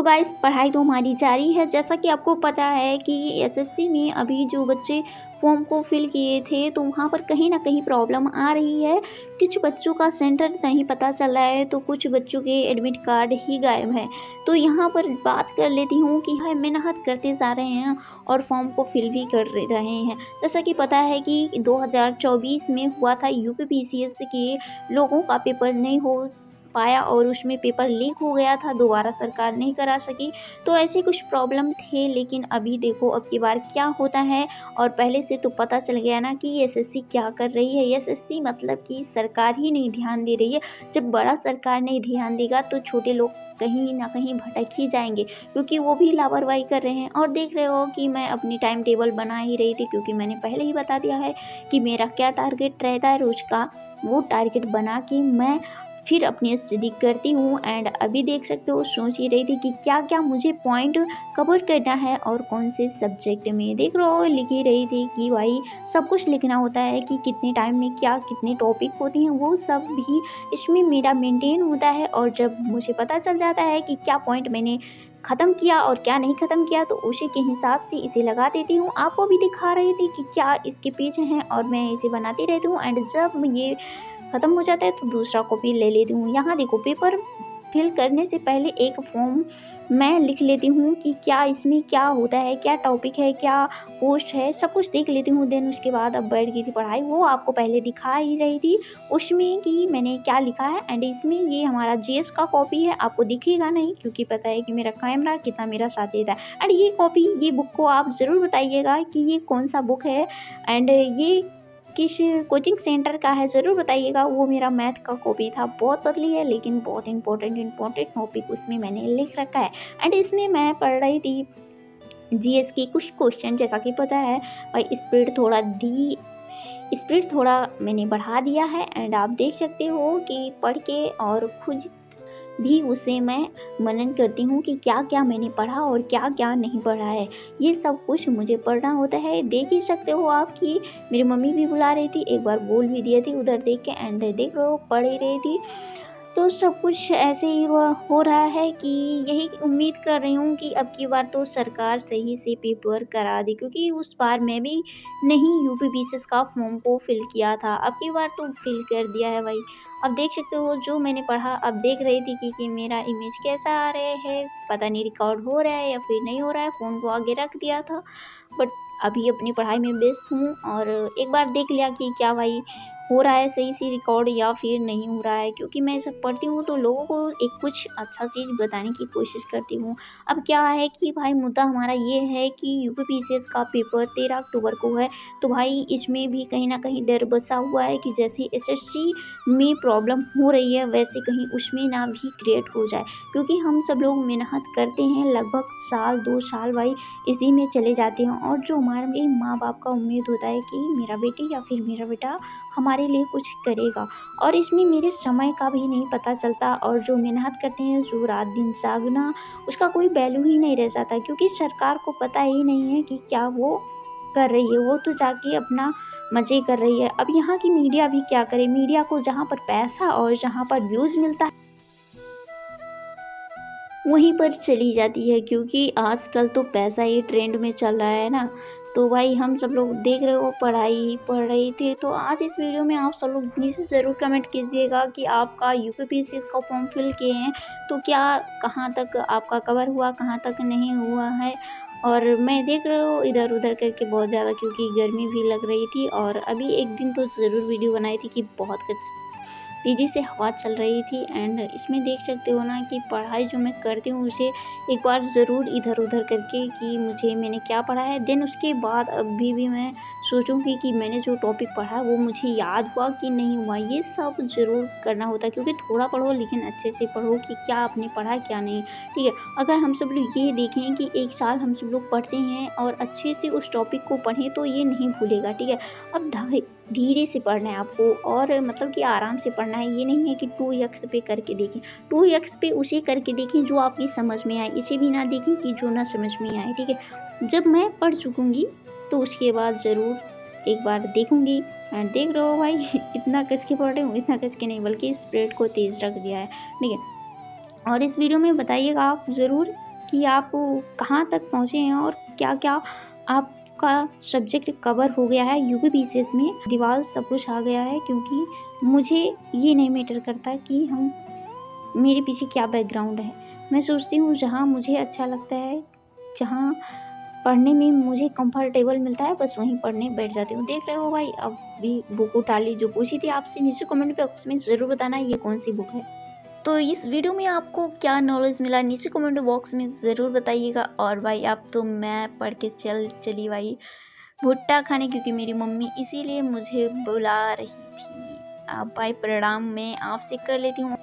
तो गाइस पढ़ाई तो हमारी जारी है। जैसा कि आपको पता है कि एसएससी में अभी जो बच्चे फॉर्म को फिल किए थे तो वहाँ पर कहीं ना कहीं प्रॉब्लम आ रही है। कुछ बच्चों का सेंटर नहीं पता चल रहा है तो कुछ बच्चों के एडमिट कार्ड ही गायब हैं। तो यहाँ पर बात कर लेती हूँ कि हाँ मेहनत करते जा रहे हैं और फॉर्म को फिल भी कर रहे हैं। जैसा कि पता है कि 2024 में हुआ था यूपीपीसीएस के लोगों का पेपर नहीं हो पाया और उसमें पेपर लीक हो गया था, दोबारा सरकार नहीं करा सकी। तो ऐसे कुछ प्रॉब्लम थे, लेकिन अभी देखो अब की बार क्या होता है। और पहले से तो पता चल गया ना कि एसएससी क्या कर रही है। एसएससी मतलब कि सरकार ही नहीं ध्यान दे रही है। जब बड़ा सरकार नहीं ध्यान देगा तो छोटे लोग कहीं ना कहीं भटक ही जाएंगे, क्योंकि वो भी लापरवाही कर रहे हैं। और देख रहे हो कि मैं अपनी टाइम टेबल बना ही रही थी, क्योंकि मैंने पहले ही बता दिया है कि मेरा क्या टारगेट रहता है रोज का। वो टारगेट बना के मैं फिर अपनी स्टडी करती हूँ। एंड अभी देख सकते हो सोच ही रही थी कि क्या क्या मुझे पॉइंट कवर करना है और कौन से सब्जेक्ट में। देख रहे हो लिख ही रही थी कि भाई सब कुछ लिखना होता है कि कितने टाइम में क्या कितने टॉपिक होते हैं, वो सब भी इसमें मेरा मेंटेन होता है। और जब मुझे पता चल जाता है कि क्या पॉइंट मैंने ख़त्म किया और क्या नहीं ख़त्म किया, तो उसी के हिसाब से इसे लगा देती हूँ। आपको भी दिखा रही थी कि क्या इसके पेज हैं और मैं इसे बनाती रहती हूँ। एंड जब ये ख़त्म हो जाता है तो दूसरा कॉपी ले लेती हूँ। यहाँ देखो पेपर फिल करने से पहले एक फॉर्म मैं लिख लेती हूँ कि क्या इसमें क्या होता है, क्या टॉपिक है, क्या पोस्ट है, सब कुछ देख लेती हूँ। देन उसके बाद अब बैठ गई थी पढ़ाई। वो आपको पहले दिखा ही रही थी उसमें कि मैंने क्या लिखा है। एंड इसमें ये हमारा जीएस का कॉपी है, आपको दिखेगा नहीं क्योंकि पता है कि मेरा कैमरा कितना मेरा साथ देता है। एंड ये कॉपी, ये बुक को आप ज़रूर बताइएगा कि ये कौन सा बुक है एंड ये किस कोचिंग सेंटर का है, ज़रूर बताइएगा। वो मेरा मैथ का कॉपी था, बहुत पतली है लेकिन बहुत इंपॉर्टेंट टॉपिक उसमें मैंने लिख रखा है। एंड इसमें मैं पढ़ रही थी जीएस के कुछ क्वेश्चन। जैसा कि पता है और स्पीड थोड़ा मैंने बढ़ा दिया है। एंड आप देख सकते हो कि पढ़ के और खुद भी उसे मैं मनन करती हूँ कि क्या क्या मैंने पढ़ा और क्या क्या नहीं पढ़ा है। ये सब कुछ मुझे पढ़ना होता है। देख ही सकते हो आप कि मेरी मम्मी भी बुला रही थी, एक बार बोल भी दिए थी उधर देख के। एंड देख रहे हो पढ़ ही रही थी। तो सब कुछ ऐसे ही हो रहा है कि यही उम्मीद कर रही हूँ कि अब की बार तो सरकार सही से पेपर करा दे, क्योंकि उस बार मैं भी नहीं यूपीपीसीएस का फॉर्म को फिल किया था, अब की बार तो फिल कर दिया है भाई। अब देख सकते हो जो मैंने पढ़ा। अब देख रही थी कि मेरा इमेज कैसा आ रहा है, पता नहीं रिकॉर्ड हो रहा है या फिर नहीं हो रहा है। फ़ोन को आगे रख दिया था, बट अभी अपनी पढ़ाई में व्यस्त हूँ। और एक बार देख लिया कि क्या भाई हो रहा है सही से रिकॉर्ड या फिर नहीं हो रहा है, क्योंकि मैं जब पढ़ती हूँ तो लोगों को एक कुछ अच्छा चीज़ बताने की कोशिश करती हूँ। अब क्या है कि भाई मुद्दा हमारा ये है कि यूपीपीसीएस का पेपर 13 अक्टूबर को है। तो भाई इसमें भी कहीं ना कहीं डर बसा हुआ है कि जैसे एसएससी में प्रॉब्लम हो रही है वैसे कहीं उसमें ना भी क्रिएट हो जाए, क्योंकि हम सब लोग मेहनत करते हैं लगभग साल 2 साल भाई इसी में चले जाते हैं। और जो हमारे माँ बाप का उम्मीद होता है कि मेरा बेटी या फिर मेरा बेटा हमारे लिए कुछ करेगा, और इसमें मेरे समय का भी नहीं पता चलता। और जो मेहनत करते हैं, जो रात दिन जागना, उसका कोई वैल्यू ही नहीं रह जाता, क्योंकि सरकार को पता ही नहीं है कि क्या वो कर रही है। वो तो जाके अपना मज़े कर रही है। अब यहाँ की मीडिया भी क्या करे, मीडिया को जहाँ पर पैसा और जहाँ पर व्यूज़ मिलता है वहीं पर चली जाती है, क्योंकि आजकल तो पैसा ही ट्रेंड में चल रहा है ना। तो भाई हम सब लोग देख रहे हो पढ़ाई पढ़ रही थी। तो आज इस वीडियो में आप सब लोग प्लीज़ ज़रूर कमेंट कीजिएगा कि आपका यूपीपीसीएस का फॉर्म फिल किए हैं तो क्या कहाँ तक आपका कवर हुआ, कहाँ तक नहीं हुआ है। और मैं देख रही हूँ इधर उधर करके बहुत ज़्यादा, क्योंकि गर्मी भी लग रही थी। और अभी एक दिन तो ज़रूर वीडियो बनाई थी कि बहुत तेज़ी से हवा चल रही थी। एंड इसमें देख सकते हो ना कि पढ़ाई जो मैं करती हूँ उसे एक बार ज़रूर इधर उधर करके कि मैंने क्या पढ़ा है। देन उसके बाद अभी भी मैं सोचूंगी कि मैंने जो टॉपिक पढ़ा वो मुझे याद हुआ कि नहीं हुआ। ये सब ज़रूर करना होता है, क्योंकि थोड़ा पढ़ो लेकिन अच्छे से पढ़ो कि क्या आपने पढ़ा क्या नहीं। ठीक है, अगर हम सब लोग ये देखें कि एक साल हम सब लोग पढ़ते हैं और अच्छे से उस टॉपिक को पढ़ें तो ये नहीं भूलेगा। ठीक है, अब धीरे से पढ़ना है आपको, और मतलब कि आराम से पढ़ना है। ये नहीं है कि 2x पे करके देखें, 2x पे उसे करके देखें जो आपकी समझ में आए, इसे भी ना देखें कि जो ना समझ में आए। ठीक है, जब मैं पढ़ चुकूँगी तो उसके बाद ज़रूर एक बार देखूँगी। एंड देख रहे हो भाई इतना कस के पढ़ रही हूँ, इतना कस के नहीं बल्कि स्प्रेड को तेज़ रख दिया है। ठीक है, और इस वीडियो में बताइएगा आप ज़रूर कि आप कहाँ तक पहुँचे हैं और क्या-क्या आपका सब्जेक्ट कवर हो गया है यूपीपीसीएस में। दीवार सब कुछ आ गया है, क्योंकि मुझे ये नहीं मैटर करता कि हम मेरे पीछे क्या बैकग्राउंड है। मैं सोचती हूँ जहाँ मुझे अच्छा लगता है, जहाँ पढ़ने में मुझे कंफर्टेबल मिलता है, बस वहीं पढ़ने बैठ जाती हूँ। देख रहे हो भाई, अब भी बुक उठा ली जो पूछी थी आपसे। नीचे कमेंट बॉक्स में ज़रूर बताना ये कौन-सी बुक है। तो इस वीडियो में आपको क्या नॉलेज मिला नीचे कमेंट बॉक्स में ज़रूर बताइएगा। और भाई अब तो मैं पढ़ के चली भाई भुट्टा खाने, क्योंकि मेरी मम्मी इसीलिए मुझे बुला रही थी। अब भाई प्रणाम मैं आपसे कर लेती हूँ।